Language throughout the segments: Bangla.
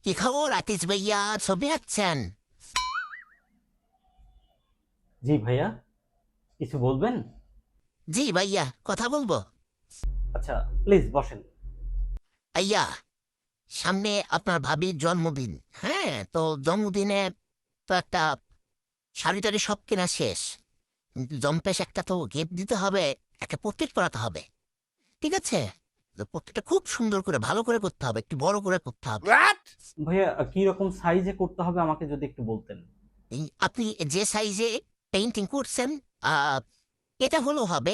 কি খবর আতিশ ভাইয়া, ছবি আঁকছেন? জি ভাইয়া, কিছু বলবেন? জি ভাইয়া, কথা বলবো। আচ্ছা, প্লিজ বসেন। আইয়া, সামনে আপনার ভাবির জন্মদিন। হ্যাঁ, তো জন্মদিনে তো একটা শাড়ি টাড়ি সব কেনা শেষ, কিন্তু জম্পেশ একটা তো গিফট দিতে হবে, একটা পোর্ট্রেট করাতে হবে। ঠিক আছে, তো পোর্ট্রেটটা খুব সুন্দর করে ভালো করে করতে হবে, একটু বড় করে করতে হবে। ভাইয়া, কি রকম সাইজে করতে হবে আমাকে যদি একটু বলতেন। আপনি যে সাইজে পেইন্টিং করছেন, আহ, এটা হলেও হবে,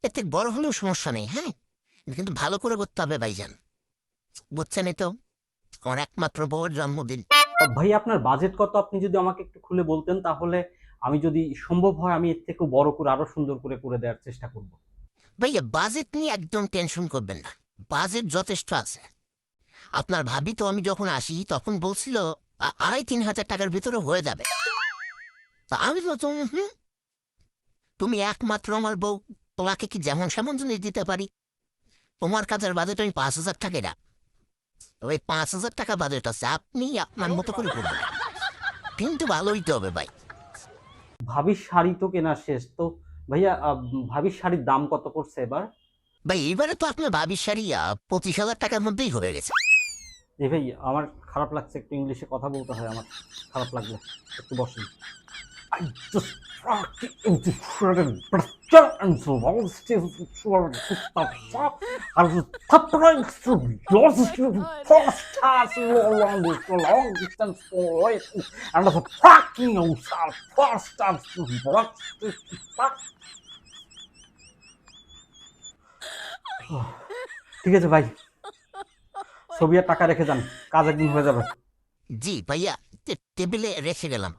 এর থেকে বড় হলেও সমস্যা নেই। হ্যাঁ, কিন্তু ভালো করে করতে হবে ভাইজান, বুঝছেন? এই তো আমার একমাত্র বউয়ের জন্মদিন। ভাইয়া, আপনার বাজেট কত? আপনি যদি আমাকে একটু খুলে বলতেন তাহলে আমি যদি সম্ভব হয় আমি এর থেকেও বড় করে আরো সুন্দর করে করে দেওয়ার চেষ্টা করব। ভাইয়া, বাজেট নিয়ে একদম টেনশন করবেন না, বাজেট যথেষ্ট আছে। আপনার ভাবি তো আমি যখন আসি তখন বলছিল 2,500-3,000 টাকার ভিতরে হয়ে যাবে। তা আমি বলতাম, তুমি একমাত্র আমার বউ, তোমাকে কি যেমন সেমন জিনিস দিতে পারি। তোমার কাজের বাজেট আমি 5,000 টাকা রাখ, ওই 5,000 টাকা বাজেট আছে, আপনি আপনার মতো করে করবেন, কিন্তু ভালো হইতে হবে ভাই। ভাবির শাড়ি তো কেনা শেষ তো। ভাইয়া, ভাবির শাড়ির দাম কত পড়ছে এবার? ভাই এবারে তো আপনার ভাবির শাড়ি 25,000 টাকার মধ্যেই হয়ে গেছে। এই ভাই, আমার খারাপ লাগছে, একটু ইংলিশে কথা বলতে হয় আমার। খারাপ লাগলে একটু বসেন। I just fucking incredible pressure and so long still sure to stop. I was suffering so lost to first class around this long distance for it and the fucking yourself first time to watch this fuck. ঠিক আছে ভাই, ছবি আর টাকা রেখে যান, কাজ একদিন হয়ে যাবে। জি ভাইয়া, টেবিলে রেখে গেলাম।